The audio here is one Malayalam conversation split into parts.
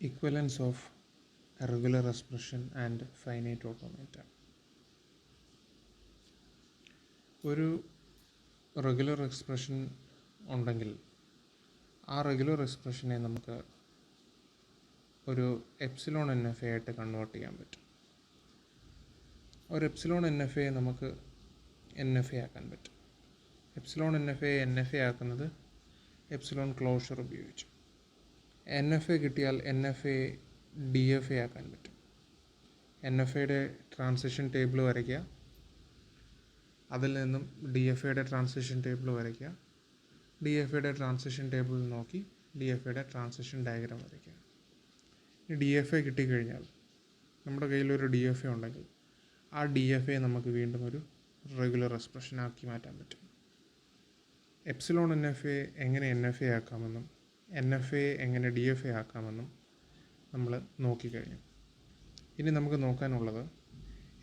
Equivalence of a regular expression and finite automata. ഒരു റെഗുലർ എക്സ്പ്രഷൻ ഉണ്ടെങ്കിൽ ആ റെഗുലർ എക്സ്പ്രഷനെ നമുക്ക് ഒരു എപ്സിലോൺ എൻ എഫ് എ ആയിട്ട് കൺവേർട്ട് ചെയ്യാൻ പറ്റും. ഒരു എപ്സിലോൺ എൻ എഫ് എ നമുക്ക് എൻ എഫ് എ ആക്കാൻ പറ്റും. എപ്സിലോൺ എൻ എഫ് എ ആക്കുന്നത് എപ്സിലോൺ ക്ലോഷർ ഉപയോഗിച്ചു. എൻ എഫ് എ കിട്ടിയാൽ N F A D F A ആക്കാൻ പറ്റും. എൻ എഫ് എയുടെ ട്രാൻസിഷൻ ടേബിൾ വരയ്ക്കുക, അതിൽ നിന്നും ഡി എഫ് എയുടെ ട്രാൻസിഷൻ ടേബിൾ വരയ്ക്കുക, ഡി എഫ് എയുടെ ട്രാൻസിഷൻ ടേബിൾ നോക്കി ഡി എഫ് എയുടെ ട്രാൻസിഷൻ ഡയഗ്രാം വരയ്ക്കുക. ഈ ഡി എഫ് എ കിട്ടിക്കഴിഞ്ഞാൽ നമ്മുടെ കയ്യിലൊരു ഡി എഫ് എ ഉണ്ടെങ്കിൽ ആ ഡി എഫ് എ നമുക്ക് വീണ്ടും ഒരു റെഗുലർ എക്സ്പ്രഷനാക്കി മാറ്റാൻ പറ്റും. എപ്സിലോൺ എൻ എഫ് എ എങ്ങനെ എൻ എഫ് എ ആക്കാമെന്നും എൻ എഫ് എ എങ്ങനെ ഡി എഫ് എ ആക്കാമെന്നും നമ്മൾ നോക്കിക്കഴിഞ്ഞു. ഇനി നമുക്ക് നോക്കാനുള്ളത്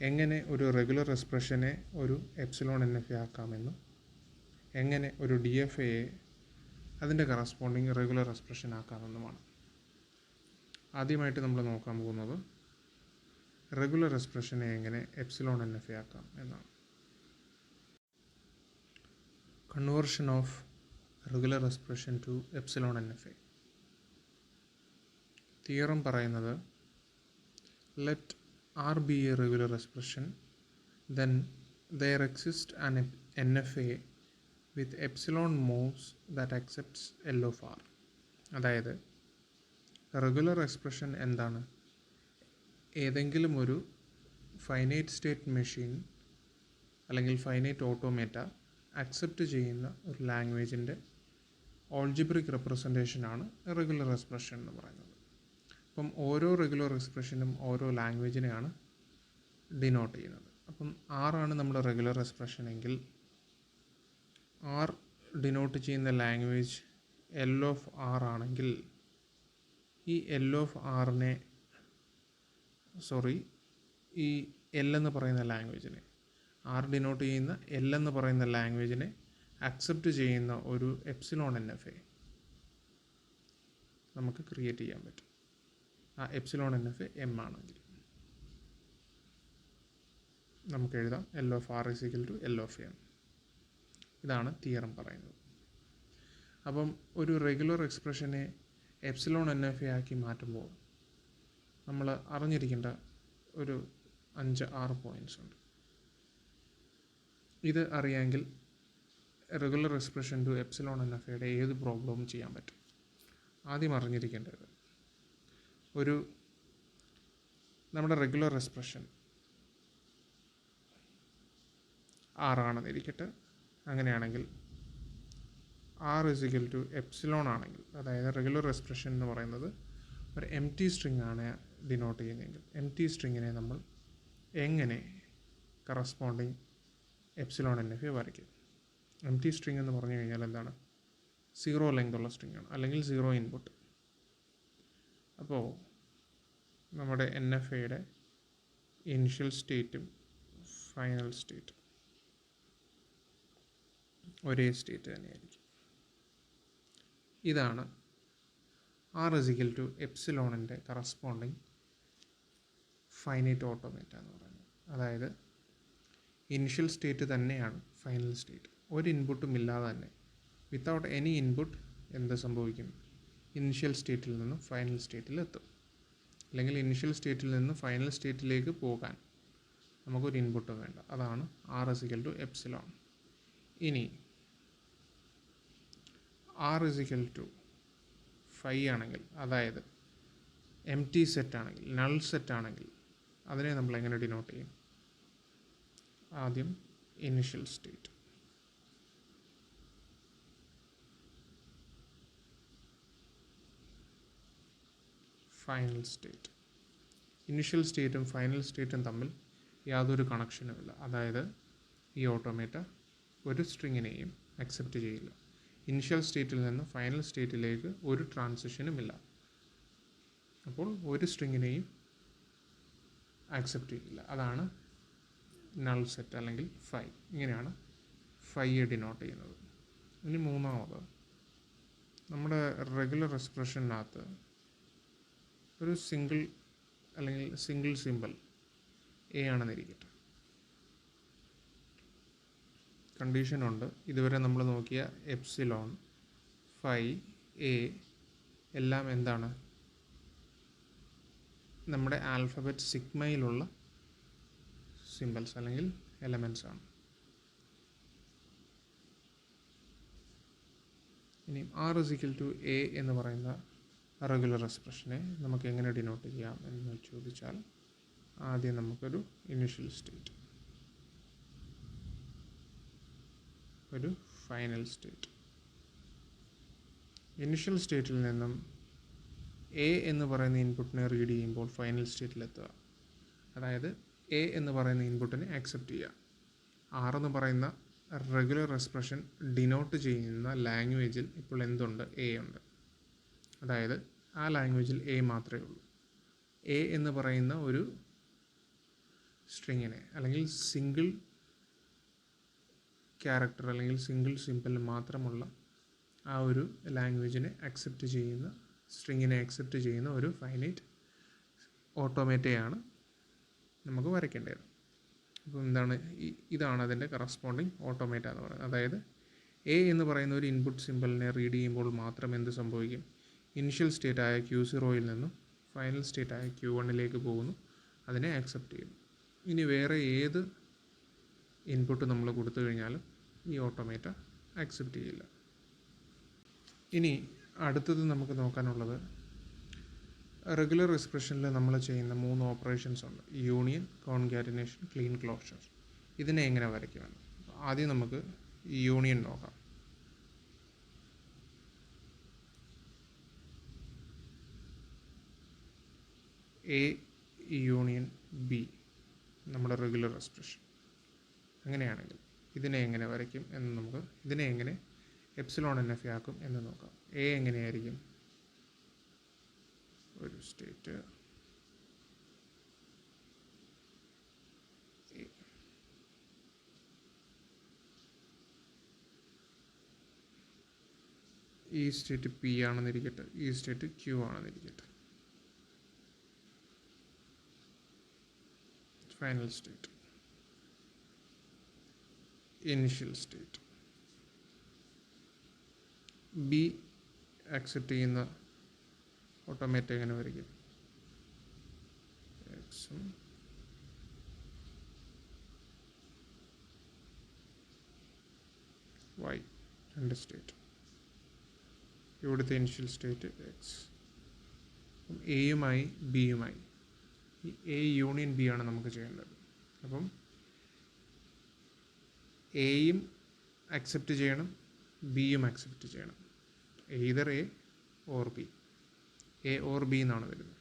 എങ്ങനെ ഒരു റെഗുലർ എക്സ്പ്രഷനെ ഒരു എപ്സിലോൺ എൻ എഫ് എ ആക്കാമെന്നും എങ്ങനെ ഒരു ഡി എഫ് എയെ അതിൻ്റെ കറസ്പോണ്ടിങ് റെഗുലർ എക്സ്പ്രഷൻ ആക്കാമെന്നുമാണ്. ആദ്യമായിട്ട് നമ്മൾ നോക്കാൻ പോകുന്നത് റെഗുലർ എക്സ്പ്രഷനെ എങ്ങനെ എപ്സിലോൺ എൻ എഫ് എ ആക്കാം എന്നാണ്. Conversion of regular expression to epsilon N F A. Theorem പറയുന്നത് let R be a regular expression, then there exists an NFA with epsilon modes that accepts L of R. അതായത് റെഗുലർ എക്സ്പ്രഷൻ എന്താണ്? ഏതെങ്കിലും ഒരു ഫൈനൈറ്റ് സ്റ്റേറ്റ് മെഷീൻ അല്ലെങ്കിൽ ഫൈനൈറ്റ് ഓട്ടോമേറ്റ അക്സെപ്റ്റ് ചെയ്യുന്ന ഒരു ലാംഗ്വേജിൻ്റെ ഓൾജിബ്രിക് റെപ്രസെൻറ്റേഷനാണ് റെഗുലർ എക്സ്പ്രഷൻ എന്ന് പറയുന്നത്. അപ്പം ഓരോ റെഗുലർ എക്സ്പ്രഷനും ഓരോ ലാംഗ്വേജിനെയാണ് ഡിനോട്ട് ചെയ്യുന്നത്. അപ്പം ആറാണ് നമ്മുടെ റെഗുലർ എക്സ്പ്രഷൻ എങ്കിൽ ആർ ഡിനോട്ട് ചെയ്യുന്ന ലാംഗ്വേജ് എൽ ഓഫ് ആർ ആണെങ്കിൽ ഈ എൽ ഓഫ് ആറിനെ ഈ എൽ എന്ന് പറയുന്ന ലാംഗ്വേജിനെ ആർ ഡിനോട്ട് ചെയ്യുന്ന എൽ എന്ന് പറയുന്ന ലാംഗ്വേജിനെ അക്സെപ്റ്റ് ചെയ്യുന്ന ഒരു എപ്സിലോൺ എൻ എഫ് എ നമുക്ക് ക്രിയേറ്റ് ചെയ്യാൻ പറ്റും. ആ epsilon N F A M ആണെങ്കിൽ നമുക്ക് എഴുതാം L of R is equal to L of M. ഇതാണ് തിയറം പറയുന്നത്. അപ്പം ഒരു റെഗുലർ എക്സ്പ്രഷനെ എപ്സിലോൺ എൻ എഫ് എ ആക്കി മാറ്റുമ്പോൾ നമ്മൾ അറിഞ്ഞിരിക്കേണ്ട ഒരു 5-6 പോയിൻറ്റ്സ് ഉണ്ട്. ഇത് അറിയാമെങ്കിൽ regular expression to epsilon N F എയുടെ ഏത് പ്രോബ്ലവും ചെയ്യാൻ പറ്റും. ആദ്യം അറിഞ്ഞിരിക്കേണ്ടത് നമ്മുടെ റെഗുലർ എക്സ്പ്രഷൻ ആറാണെന്നിരിക്കട്ടെ. അങ്ങനെയാണെങ്കിൽ R is equal to epsilon ആണെങ്കിൽ, അതായത് റെഗുലർ എക്സ്പ്രഷൻ എന്ന് പറയുന്നത് ഒരു എം ടി സ്ട്രിങ് ആണ് ഡിനോട്ട് ചെയ്യുന്നതെങ്കിൽ എം ടി സ്ട്രിങ്ങിനെ നമ്മൾ എങ്ങനെ corresponding epsilon N F A വരയ്ക്കും? എം ടി സ്ട്രിങ് എന്ന് പറഞ്ഞു കഴിഞ്ഞാൽ എന്താണ്? 0 ലെങ്ത് ഉള്ള സ്ട്രിങ് ആണ്, അല്ലെങ്കിൽ 0 ഇൻപുട്ട്. അപ്പോൾ നമ്മുടെ എൻ എഫ് എയുടെ ഇനിഷ്യൽ സ്റ്റേറ്റും ഫൈനൽ സ്റ്റേറ്റും ഒരേ സ്റ്റേറ്റ് തന്നെയായിരിക്കും. ഇതാണ് ആർ ഇസ് ഈക്വൽ ടു എപ്സിലോണിൻ്റെ കറസ്പോണ്ടിങ് ഫൈനൈറ്റ് ഓട്ടോമേറ്റ എന്ന് പറയുന്നത്. അതായത് ഇനിഷ്യൽ സ്റ്റേറ്റ് തന്നെയാണ് ഫൈനൽ സ്റ്റേറ്റ്. ഒരു ഇൻപുട്ടും ഇല്ലാതെ തന്നെ വിത്തൗട്ട് എനി ഇൻപുട്ട് എന്ത് സംഭവിക്കും? ഇനിഷ്യൽ സ്റ്റേറ്റിൽ നിന്നും ഫൈനൽ സ്റ്റേറ്റിലെത്തും. അല്ലെങ്കിൽ ഇനിഷ്യൽ സ്റ്റേറ്റിൽ നിന്ന് ഫൈനൽ സ്റ്റേറ്റിലേക്ക് പോകാൻ നമുക്കൊരു ഇൻപുട്ടും വേണ്ട. അതാണ് R is equal to epsilon. ഇനി ആർ ഇസ് ഈക്വൽ ടു 5 ആണെങ്കിൽ, അതായത് എം ടി സെറ്റ് ആണെങ്കിൽ, നൾ സെറ്റ് ആണെങ്കിൽ അതിനെ നമ്മൾ എങ്ങനെ ഡിനോട്ട് ചെയ്യും? ആദ്യം initial state, final state. Initial സ്റ്റേറ്റും ഫൈനൽ സ്റ്റേറ്റും തമ്മിൽ യാതൊരു കണക്ഷനുമില്ല. അതായത് ഈ ഓട്ടോമേറ്റ ഒരു സ്ട്രിങ്ങിനെയും അക്സെപ്റ്റ് ചെയ്യില്ല. ഇനിഷ്യൽ സ്റ്റേറ്റിൽ നിന്ന് ഫൈനൽ സ്റ്റേറ്റിലേക്ക് ഒരു ട്രാൻസിഷനുമില്ല. അപ്പോൾ ഒരു സ്ട്രിങ്ങിനെയും ആക്സെപ്റ്റ് ചെയ്യില്ല. അതാണ് നൾ സെറ്റ് അല്ലെങ്കിൽ 5. ഇങ്ങനെയാണ് 5 ഡിനോട്ട് ചെയ്യുന്നത്. ഇനി മൂന്നാമത്, നമ്മുടെ റെഗുലർ എക്സ്പ്രഷനകത്ത് ഒരു സിംഗിൾ അല്ലെങ്കിൽ സിംഗിൾ സിമ്പിൾ എ ആണെന്നിരിക്കട്ടെ. കണ്ടീഷനുണ്ട്. ഇതുവരെ നമ്മൾ നോക്കിയ എപ്സിലോൺ, ഫൈ, എ എല്ലാം എന്താണ്? നമ്മുടെ ആൽഫബറ്റ് സിഗ്മയിലുള്ള സിമ്പിൾസ് അല്ലെങ്കിൽ എലമെൻറ്റ്സ് ആണ്. ഇനി ആർ ഇസിക്കൽ ടു എ എന്ന് പറയുന്ന റെഗുലർ എക്സ്പ്രഷനെ നമുക്ക് എങ്ങനെ ഡിനോട്ട് ചെയ്യാം എന്ന് ചോദിച്ചാൽ, ആദ്യം നമുക്കൊരു ഇനിഷ്യൽ സ്റ്റേറ്റ്, ഒരു ഫൈനൽ സ്റ്റേറ്റ്. ഇനിഷ്യൽ സ്റ്റേറ്റിൽ നിന്നും എ എന്ന് പറയുന്ന ഇൻപുട്ടിനെ റീഡ് ചെയ്യുമ്പോൾ ഫൈനൽ സ്റ്റേറ്റിലെത്തുക. അതായത് എ എന്ന് പറയുന്ന ഇൻപുട്ടിനെ ആക്സെപ്റ്റ് ചെയ്യുക. ആർ എന്ന് പറയുന്ന റെഗുലർ എക്സ്പ്രഷൻ ഡിനോട്ട് ചെയ്യുന്ന ലാംഗ്വേജിൽ ഇപ്പോൾ എന്തുണ്ട്? എ ഉണ്ട്. അതായത് ആ ലാംഗ്വേജിൽ എ മാത്രമേ ഉള്ളൂ. എ എന്ന് പറയുന്ന ഒരു സ്ട്രിങ്ങിനെ അല്ലെങ്കിൽ സിംഗിൾ ക്യാരക്ടർ അല്ലെങ്കിൽ സിംഗിൾ സിമ്പിൾ മാത്രമുള്ള ആ ഒരു ലാംഗ്വേജിനെ അക്സെപ്റ്റ് ചെയ്യുന്ന, സ്ട്രിങ്ങിനെ അക്സെപ്റ്റ് ചെയ്യുന്ന ഒരു ഫൈനൈറ്റ് ഓട്ടോമേറ്റയാണ് നമുക്ക് വരയ്ക്കേണ്ടത്. അപ്പോൾ എന്താണ്? ഇതാണ് അതിൻ്റെ കറസ്പോണ്ടിങ് ഓട്ടോമേറ്റ എന്ന് പറയുന്നത്. അതായത് എ എന്ന് പറയുന്ന ഒരു ഇൻപുട്ട് സിമ്പിളിനെ റീഡ് ചെയ്യുമ്പോൾ മാത്രം എന്ത് സംഭവിക്കും? ഇനിഷ്യൽ സ്റ്റേറ്റായ Q0യിൽ നിന്നും ഫൈനൽ സ്റ്റേറ്റായ Q1ലേക്ക് പോകുന്നു, അതിനെ ആക്സെപ്റ്റ് ചെയ്യുന്നു. ഇനി വേറെ ഏത് ഇൻപുട്ട് നമ്മൾ കൊടുത്തു കഴിഞ്ഞാലും ഈ ഓട്ടോമേറ്റ ആക്സെപ്റ്റ് ചെയ്യില്ല. ഇനി അടുത്തത് നമുക്ക് നോക്കാനുള്ളത്, റെഗുലർ എക്സ്പ്രഷനിൽ നമ്മൾ ചെയ്യുന്ന 3 ഓപ്പറേഷൻസ് ഉണ്ട്: യൂണിയൻ, കോൺകാറ്റിനേഷൻ, ക്ലീൻ ക്ലോഷർ. ഇതിനെ എങ്ങനെ വരയ്ക്കുമെന്ന് ആദ്യം നമുക്ക് യൂണിയൻ നോക്കാം. എ യൂണിയൻ ബി നമ്മുടെ റെഗുലർ എക്സ്പ്രഷൻ. അങ്ങനെയാണെങ്കിൽ ഇതിനെ എങ്ങനെ വരയ്ക്കും എന്ന് നമുക്ക്, ഇതിനെ എങ്ങനെ എപ്സിലോൺ NF ആക്കും എന്ന് നോക്കാം. എ എങ്ങനെയായിരിക്കും? ഒരു സ്റ്റേറ്റ് ഈ സ്റ്റേറ്റ് പി ആണെന്നിരിക്കട്ടെ, ഈ സ്റ്റേറ്റ് ക്യൂ ആണെന്നിരിക്കട്ടെ. Final state, initial state. B accept ചെയ്യുന്ന ഓട്ടോമേറ്റ് എങ്ങനെ വരയ്ക്കും? എക്സും വൈ, രണ്ട് സ്റ്റേറ്റ്. ഇവിടുത്തെ ഇനിഷ്യൽ സ്റ്റേറ്റ് എക്സ്. എയുമായി ബിയുമായി, ഈ എ യൂണിയൻ ബി ആണ് നമുക്ക് ചെയ്യേണ്ടത്. അപ്പം എയും അക്സെപ്റ്റ് ചെയ്യണം, ബിയും അക്സെപ്റ്റ് ചെയ്യണം. Either A or B, A or B എന്നാണ് വരുന്നത്.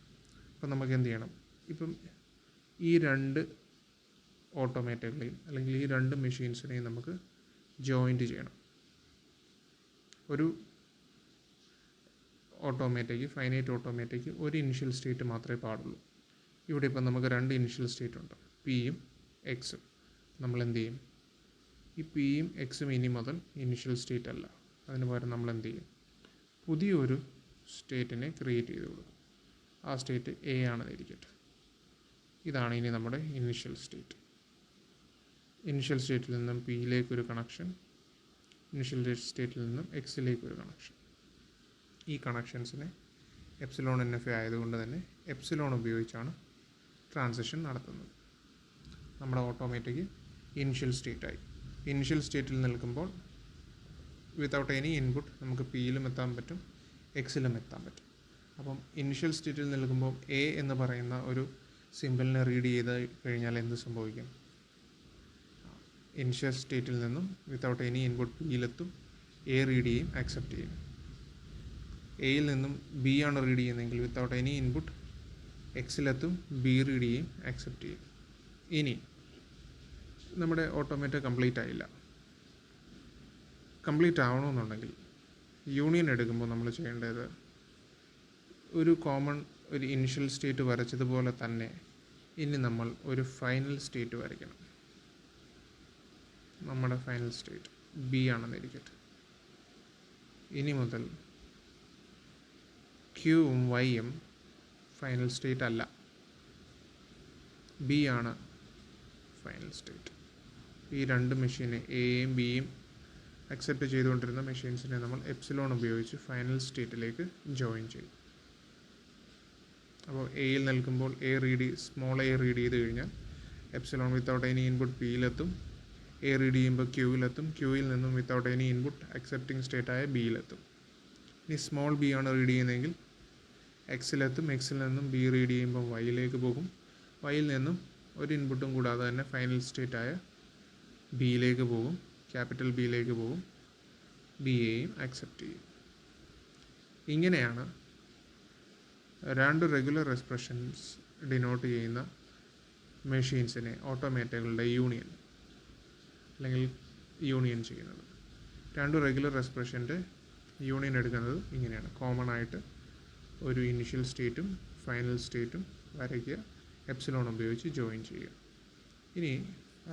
അപ്പം നമുക്ക് എന്ത് ചെയ്യണം? ഇപ്പം ഈ രണ്ട് ഓട്ടോമേറ്റുകളെയും അല്ലെങ്കിൽ ഈ രണ്ട് മെഷീൻസിനെയും നമുക്ക് ജോയിൻറ്റ് ചെയ്യണം. ഒരു ഓട്ടോമേറ്റയ്ക്ക്, ഫൈനൈറ്റ് ഓട്ടോമേറ്റയ്ക്ക് ഒരു ഇനിഷ്യൽ സ്റ്റേറ്റ് മാത്രമേ പാടുള്ളൂ. ഇവിടെ ഇപ്പം നമുക്ക് രണ്ട് ഇനിഷ്യൽ സ്റ്റേറ്റ് ഉണ്ട്, പിയും എക്സും. നമ്മൾ എന്ത് ചെയ്യും? ഈ പിയും എക്സും ഇനി മുതൽ ഇനിഷ്യൽ സ്റ്റേറ്റ് അല്ല, അതിന് പകരം നമ്മൾ എന്ത് ചെയ്യും? പുതിയൊരു സ്റ്റേറ്റിനെ ക്രിയേറ്റ് ചെയ്ത് കൊടുക്കും. ആ സ്റ്റേറ്റ് എ ആണെന്നിരിക്കട്ടെ. ഇതാണ് ഇനി നമ്മുടെ ഇനിഷ്യൽ സ്റ്റേറ്റ്. ഇനിഷ്യൽ സ്റ്റേറ്റിൽ നിന്നും പിയിലേക്കൊരു കണക്ഷൻ, ഇനിഷ്യൽ സ്റ്റേറ്റിൽ നിന്നും എക്സിലേക്കൊരു കണക്ഷൻ. ഈ കണക്ഷൻസിനെ എപ്സിലോൺ NF ആയതുകൊണ്ട് തന്നെ എപ്സിലോൺ ഉപയോഗിച്ചാണ് ട്രാൻസിഷൻ നടത്തുന്നത്. നമ്മുടെ ഓട്ടോമാറ്റിക് ഇനിഷ്യൽ സ്റ്റേറ്റായി. ഇനിഷ്യൽ സ്റ്റേറ്റിൽ നിൽക്കുമ്പോൾ വിത്തൗട്ട് എനി ഇൻപുട്ട് നമുക്ക് പിയിലും എത്താൻ പറ്റും, എക്സിലും എത്താൻ പറ്റും. അപ്പം ഇനിഷ്യൽ സ്റ്റേറ്റിൽ നിൽക്കുമ്പോൾ എ എന്ന് പറയുന്ന ഒരു സിമ്പിളിനെ റീഡ് ചെയ്ത് കഴിഞ്ഞാൽ എന്ത് സംഭവിക്കും? ഇനിഷ്യൽ സ്റ്റേറ്റിൽ നിന്നും വിത്തൗട്ട് എനി ഇൻപുട്ട് പിയിലെത്തും, എ റീഡ് ചെയ്യും, ആക്സെപ്റ്റ് ചെയ്യും. എയിൽ നിന്നും ബി ആണ് റീഡ് ചെയ്യുന്നതെങ്കിൽ വിത്തൗട്ട് എനി ഇൻപുട്ട് എക്സിലെത്തും, ബി റീഡ് ചെയ്യും, ആക്സെപ്റ്റ് ചെയ്യും. ഇനി നമ്മുടെ ഓട്ടോമേറ്റ് കംപ്ലീറ്റ് ആയില്ല. കംപ്ലീറ്റ് ആവണമെന്നുണ്ടെങ്കിൽ യൂണിയൻ എടുക്കുമ്പോൾ നമ്മൾ ചെയ്യേണ്ടത്, ഒരു കോമൺ ഒരു ഇനിഷ്യൽ സ്റ്റേറ്റ് വരച്ചതുപോലെ തന്നെ ഇനി നമ്മൾ ഒരു ഫൈനൽ സ്റ്റേറ്റ് വരയ്ക്കണം. നമ്മുടെ ഫൈനൽ സ്റ്റേറ്റ് ബി ആണെന്നിരിക്കട്ടെ. ഇനി മുതൽ ക്യൂവും വൈയും ഫൈനൽ സ്റ്റേറ്റ് അല്ല, ബി ആണ് ഫൈനൽ സ്റ്റേറ്റ്. ഈ രണ്ട് മെഷീനെ എയും ബിയും അക്സെപ്റ്റ് ചെയ്തുകൊണ്ടിരുന്ന മെഷീൻസിനെ നമ്മൾ എപ്സിലോൺ ഉപയോഗിച്ച് ഫൈനൽ സ്റ്റേറ്റിലേക്ക് ജോയിൻ ചെയ്യും. അപ്പോൾ എയിൽ നിൽക്കുമ്പോൾ സ്മോൾ എ റീഡ് ചെയ്ത് കഴിഞ്ഞാൽ എപ്സിലോൺ വിത്തൗട്ട് എനി ഇൻപുട്ട് പിയിലെത്തും. എ റീഡ് ചെയ്യുമ്പോൾ ക്യൂവിലെത്തും. ക്യൂവിൽ നിന്നും വിത്തൗട്ട് എനി ഇൻപുട്ട് അക്സെപ്റ്റിംഗ് സ്റ്റേറ്റായ ബിയിലെത്തും. ഇനി സ്മോൾ ബി ആണ് റീഡ് ചെയ്യുന്നതെങ്കിൽ എക്സിലെത്തും. എക്സിൽ നിന്നും ബി റീഡ് ചെയ്യുമ്പോൾ വൈയിലേക്ക് പോകും. വൈയിൽ നിന്നും ഒരു ഇൻപുട്ടും കൂടാതെ തന്നെ ഫൈനൽ സ്റ്റേറ്റായ ബിയിലേക്ക് പോകും, ക്യാപിറ്റൽ ബിയിലേക്ക് പോകും. ബിയെയും അക്സെപ്റ്റ് ചെയ്യും. ഇങ്ങനെയാണ് രണ്ട് റെഗുലർ എക്സ്പ്രഷൻസ് ഡിനോട്ട് ചെയ്യുന്ന മെഷീൻസിനെ ഓട്ടോമേറ്റകളുടെ യൂണിയൻ അല്ലെങ്കിൽ യൂണിയൻ ചെയ്യുന്നത്. രണ്ട് റെഗുലർ എക്സ്പ്രഷൻ്റെ യൂണിയൻ എടുക്കുന്നത് ഇങ്ങനെയാണ്. കോമൺ ആയിട്ട് ഒരു ഇനിഷ്യൽ സ്റ്റേറ്റും ഫൈനൽ സ്റ്റേറ്റും വരയ്ക്കുക, എപ്സിലോൺ ഉപയോഗിച്ച് ജോയിൻ ചെയ്യുക. ഇനി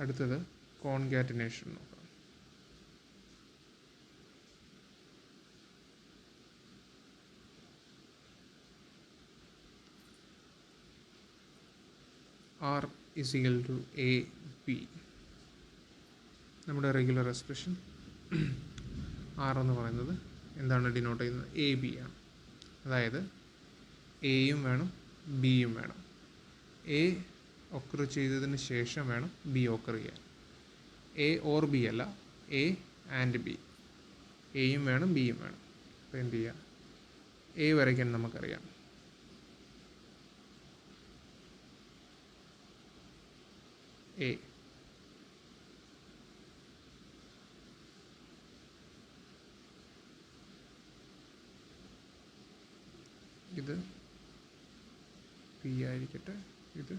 അടുത്തത് കോൺകാറ്റനേഷൻ നോക്കാം. R is equal to A B. നമ്മുടെ റെഗുലർ എക്സ്പ്രഷൻ ആർ എന്ന് പറയുന്നത് എന്താണ് ഡിനോട്ട് ചെയ്യുന്നത്? എ ബി ആണ്. അതായത് എയും വേണം ബിയും വേണം. എ ഒക്കർ ചെയ്തതിന് ശേഷം വേണം ബി ഒക്കർ ചെയ്യാൻ. എ ഓർ ബി അല്ല, എ ആൻഡ് ബി. എയും വേണം ബിയും വേണം. അപ്പോൾ എന്ത് ചെയ്യുക? എ വരയ്ക്കാൻ നമുക്കറിയാം. എ ഇത് പി ആയിരിക്കട്ടെ, ഇത്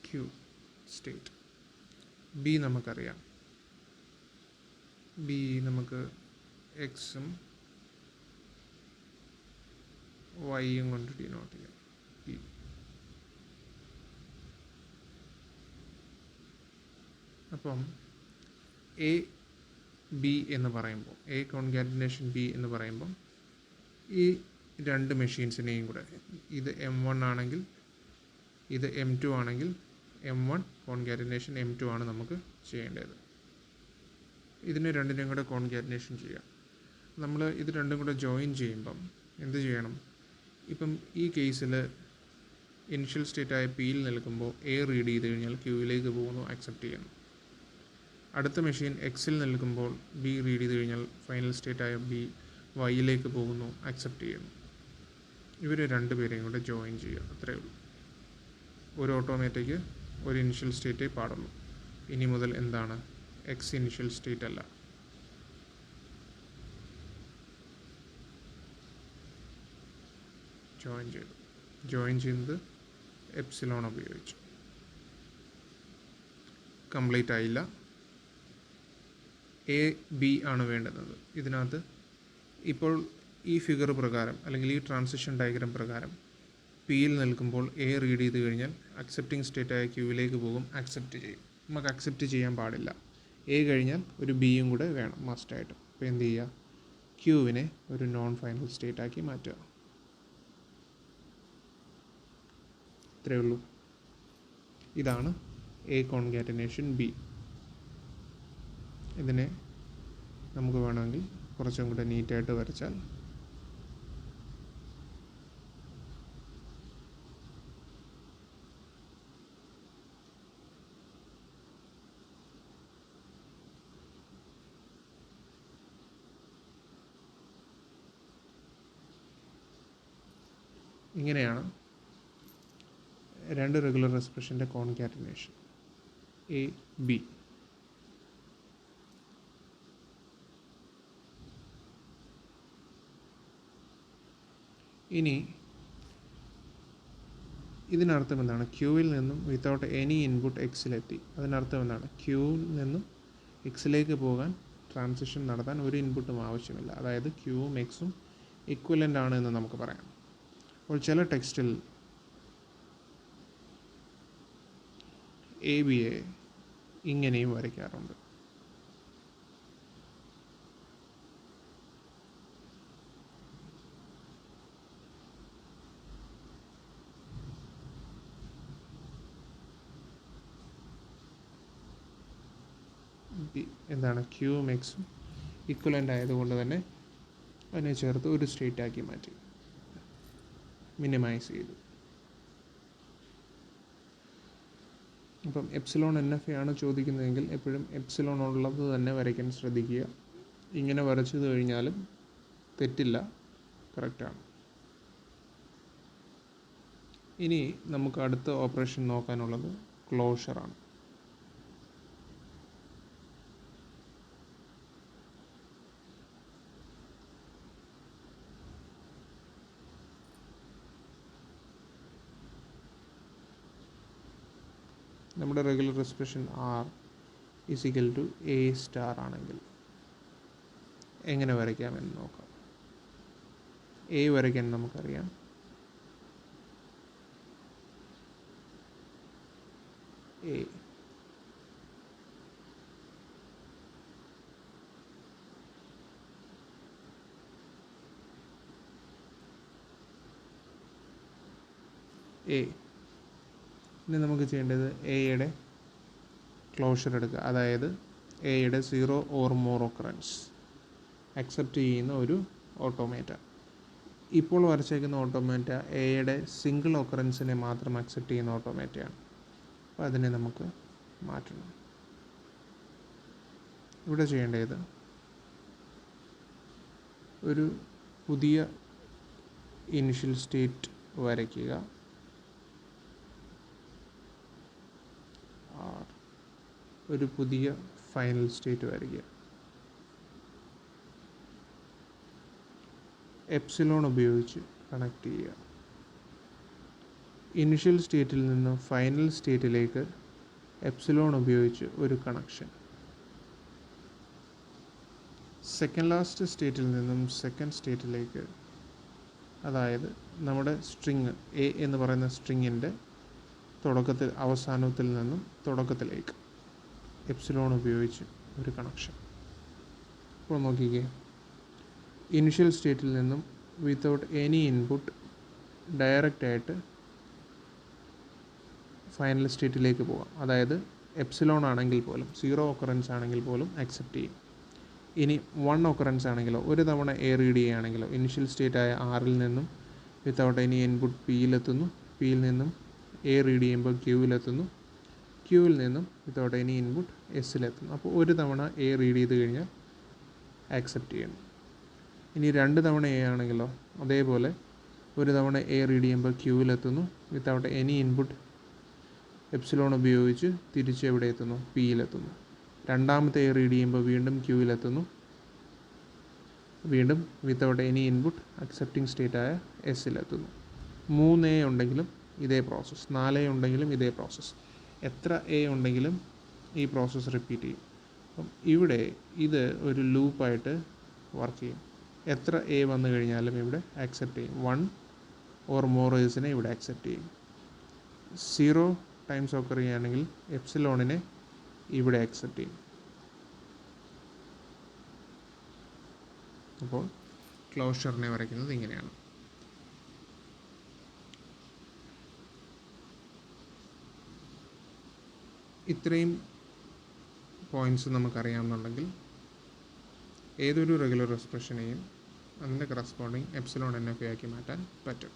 ക്യൂ സ്റ്റേറ്റ്. ബി നമുക്കറിയാം. ബി നമുക്ക് എക്സും വൈയും കൊണ്ട് ഡിനോട്ട് ചെയ്യാം. ബി അപ്പം എ ബി എന്ന് പറയുമ്പോൾ, എ കോൺകാറ്റനേഷൻ ബി എന്ന് പറയുമ്പം ഈ രണ്ട് മെഷീൻസിനെയും കൂടെ, ഇത് M1 ആണെങ്കിൽ ഇത് M2 ആണെങ്കിൽ M1 കോൺകാറ്റനേഷൻ M2 ആണ് നമുക്ക് ചെയ്യേണ്ടത്. ഇതിനെ രണ്ടിനെയും കൂടെ കോൺകാറ്റനേഷൻ ചെയ്യാം. നമ്മൾ ഇത് രണ്ടും കൂടെ ജോയിൻ ചെയ്യുമ്പം എന്ത് ചെയ്യണം? ഇപ്പം ഈ കേസിൽ ഇനിഷ്യൽ സ്റ്റേറ്റായ പിയിൽ നിൽക്കുമ്പോൾ എ റീഡ് ചെയ്ത് കഴിഞ്ഞാൽ ക്യൂവിലേക്ക് പോകുന്നു, അക്സെപ്റ്റ് ചെയ്യണം. അടുത്ത മെഷീൻ എക്സിൽ നിൽക്കുമ്പോൾ ബി റീഡ് ചെയ്ത് കഴിഞ്ഞാൽ ഫൈനൽ സ്റ്റേറ്റായ ബി വൈയിലേക്ക് പോകുന്നു, അക്സെപ്റ്റ് ചെയ്യുന്നു. ഇവർ രണ്ടുപേരെയും കൂടെ ജോയിൻ ചെയ്യുക, അത്രയേ ഉള്ളൂ. ഒരു ഓട്ടോമാറ്റിക്ക് ഒരു ഇനിഷ്യൽ സ്റ്റേറ്റേ പാടുള്ളൂ. ഇനി മുതൽ എന്താണ്? എക്സ് ഇനിഷ്യൽ സ്റ്റേറ്റ് അല്ല. ജോയിൻ ചെയ്യുന്നത് എപ്സിലോൺ ഉപയോഗിച്ചു. കംപ്ലീറ്റ് ആയില്ല. എ ബി ആണ് വേണ്ടുന്നത്. ഇതിനകത്ത് ഇപ്പോൾ ഈ ഫിഗർ പ്രകാരം അല്ലെങ്കിൽ ഈ ട്രാൻസിഷൻ ഡയഗ്രാം പ്രകാരം പിയിൽ നിൽക്കുമ്പോൾ എ റീഡ് ചെയ്ത് കഴിഞ്ഞാൽ അക്സെപ്റ്റിംഗ് സ്റ്റേറ്റായ ക്യൂവിലേക്ക് പോകും, അക്സെപ്റ്റ് ചെയ്യും. നമുക്ക് അക്സെപ്റ്റ് ചെയ്യാൻ പാടില്ല. എ കഴിഞ്ഞാൽ ഒരു ബിയും കൂടെ വേണം മസ്റ്റായിട്ട്. അപ്പോൾ എന്ത് ചെയ്യുക? ക്യൂവിനെ ഒരു നോൺ ഫൈനൽ സ്റ്റേറ്റാക്കി മാറ്റുക. ഇത്രയേ ഉള്ളൂ. ഇതാണ് എ കോൺകാറ്റനേഷൻ ബി. ഇതിനെ നമുക്ക് വേണമെങ്കിൽ കുറച്ചും കൂടെ നീറ്റായിട്ട് വരച്ചാൽ ഇങ്ങനെയാണ് രണ്ട് റെഗുലർ എക്സ്പ്രഷൻ്റെ കോൺകാറ്റനേഷൻ എ ബി. ഇനി ഇതിനർത്ഥം എന്താണ്? ക്യൂവിൽ നിന്നും വിത്തൗട്ട് എനി ഇൻപുട്ട് എക്സിലെത്തി. അതിനർത്ഥം എന്താണ്? ക്യൂവിൽ നിന്നും എക്സിലേക്ക് പോകാൻ ട്രാൻസിഷൻ നടത്താൻ ഒരു ഇൻപുട്ടും ആവശ്യമില്ല. അതായത് ക്യൂവും എക്സും ഇക്വലൻ്റ് ആണ് എന്ന് നമുക്ക് പറയാം. അപ്പോൾ ചില ടെക്സ്റ്റിൽ എ ബിയെ ഇങ്ങനെയും വരയ്ക്കാറുണ്ട്. എന്താണ് ക്യൂവും എക്സും ഈക്വലൻ്റ് ആയതുകൊണ്ട് തന്നെ അതിനെ ചേർത്ത് ഒരു സ്റ്റേറ്റ് ആക്കി മാറ്റി, മിനിമൈസ് ചെയ്തു. അപ്പം എപ്സിലോൺ എൻ എഫ് എ ആണ് ചോദിക്കുന്നതെങ്കിൽ എപ്പോഴും എപ്സിലോൺ ഉള്ളത് തന്നെ വരയ്ക്കാൻ ശ്രദ്ധിക്കുക. ഇങ്ങനെ വരച്ചത് കഴിഞ്ഞാലും തെറ്റില്ല, കറക്റ്റാണ്. ഇനി നമുക്ക് അടുത്ത ഓപ്പറേഷൻ നോക്കാനുള്ളത് ക്ലോഷറാണ്. നമ്മുടെ regular expression R is equal to A star ആണെങ്കിൽ എങ്ങനെ വരയ്ക്കാമെന്ന് നോക്കാം. എ വരയ്ക്കാൻ നമുക്കറിയാം. എ ഇനി നമുക്ക് ചെയ്യേണ്ടത് എയുടെ ക്ലോഷർ എടുക്കുക. അതായത് എയുടെ 0 or more occurrence അക്സെപ്റ്റ് ചെയ്യുന്ന ഒരു ഓട്ടോമേറ്റ. ഇപ്പോൾ വരച്ചേക്കുന്ന ഓട്ടോമേറ്റ എയുടെ സിംഗിൾ ഒക്കറൻസിനെ മാത്രം അക്സെപ്റ്റ് ചെയ്യുന്ന ഓട്ടോമേറ്റയാണ്. അപ്പോൾ അതിനെ നമുക്ക് മാറ്റണം. ഇവിടെ ചെയ്യേണ്ടത് ഒരു പുതിയ ഇനിഷ്യൽ സ്റ്റേറ്റ് വരയ്ക്കുക. ഒരു പുതിയ ഫൈനൽ സ്റ്റേറ്റ് വരയ്ക്കുക. എപ്സിലോൺ ഉപയോഗിച്ച് കണക്ട് ചെയ്യുക. ഇനിഷ്യൽ സ്റ്റേറ്റിൽ നിന്നും ഫൈനൽ സ്റ്റേറ്റിലേക്ക് എപ്സിലോൺ ഉപയോഗിച്ച് ഒരു കണക്ഷൻ. സെക്കൻഡ് ലാസ്റ്റ് സ്റ്റേറ്റിൽ നിന്നും സെക്കൻഡ് സ്റ്റേറ്റിലേക്ക്, അതായത് നമ്മുടെ സ്ട്രിങ് എ എന്ന് പറയുന്ന സ്ട്രിങ്ങിൻ്റെ തുടക്കത്തിൽ അവസാനത്തിൽ നിന്നും തുടക്കത്തിലേക്ക് എപ്സിലോൺ ഉപയോഗിച്ച് ഒരു കണക്ഷൻ. ഇപ്പോൾ നോക്കിക്കേ, ഇനിഷ്യൽ സ്റ്റേറ്റിൽ നിന്നും വിത്തൗട്ട് എനി ഇൻപുട്ട് ഡയറക്റ്റായിട്ട് ഫൈനൽ സ്റ്റേറ്റിലേക്ക് പോകാം. അതായത് എപ്സിലോൺ ആണെങ്കിൽ പോലും 0 ഒക്കറൻസ് ആണെങ്കിൽ പോലും അക്സെപ്റ്റ് ചെയ്യും. ഇനി 1 ഒക്കറൻസ് ആണെങ്കിലോ, ഒരു തവണ എ റീഡ് ചെയ്യുകയാണെങ്കിലോ ഇനിഷ്യൽ സ്റ്റേറ്റായ ആറിൽ നിന്നും വിത്തൗട്ട് എനി ഇൻപുട്ട് പിയിലെത്തുന്നു, പിയിൽ നിന്നും എ റീഡ് ചെയ്യുമ്പോൾ ക്യൂവിലെത്തുന്നു, ക്യൂവിൽ നിന്നും വിത്തൗട്ട് എനി ഇൻപുട്ട് എസ്സിലെത്തുന്നു. അപ്പോൾ ഒരു തവണ എ റീഡ് ചെയ്ത് കഴിഞ്ഞാൽ ആക്സെപ്റ്റ് ചെയ്യണം. ഇനി 2 തവണ എ ആണെങ്കിലോ അതേപോലെ ഒരു തവണ എ റീഡ് ചെയ്യുമ്പോൾ ക്യൂവിലെത്തുന്നു, വിത്തൗട്ട് എനി ഇൻപുട്ട് എപ്സിലോൺ ഉപയോഗിച്ച് തിരിച്ച് എവിടെ എത്തുന്നു, പിയിലെത്തുന്നു. രണ്ടാമത്തെ എ റീഡ് ചെയ്യുമ്പോൾ വീണ്ടും ക്യൂവിലെത്തുന്നു, വീണ്ടും വിത്തൗട്ട് എനി ഇൻപുട്ട് അക്സെപ്റ്റിംഗ് സ്റ്റേറ്റായ എസ്സിലെത്തുന്നു. 3 എ ഉണ്ടെങ്കിലും ഇതേ പ്രോസസ്സ്, 4 എ ഉണ്ടെങ്കിലും ഇതേ പ്രോസസ്സ്, എത്ര എ ഉണ്ടെങ്കിലും ഈ പ്രോസസ്സ് റിപ്പീറ്റ് ചെയ്യും. അപ്പം ഇവിടെ ഇത് ഒരു ലൂപ്പായിട്ട് വർക്ക് ചെയ്യും. എത്ര എ വന്നു കഴിഞ്ഞാലും ഇവിടെ ആക്സെപ്റ്റ് ചെയ്യും. 1 or more ഏഴ്സിനെ ഇവിടെ ആക്സെപ്റ്റ് ചെയ്യും. 0 ടൈംസ് ഓക്കർ ചെയ്യുകയാണെങ്കിൽ എപ്സിലോണിനെ ഇവിടെ ആക്സെപ്റ്റ് ചെയ്യും. അപ്പോൾ ക്ലോഷറിനെ വരയ്ക്കുന്നത് ഇങ്ങനെയാണ്. ഇത്രയും പോയിൻറ്റ്സ് നമുക്കറിയാമെന്നുണ്ടെങ്കിൽ ഏതൊരു റെഗുലർ എക്സ്പ്രഷനെയും അതിൻ്റെ corresponding epsilon N F A ആക്കി മാറ്റാൻ പറ്റും.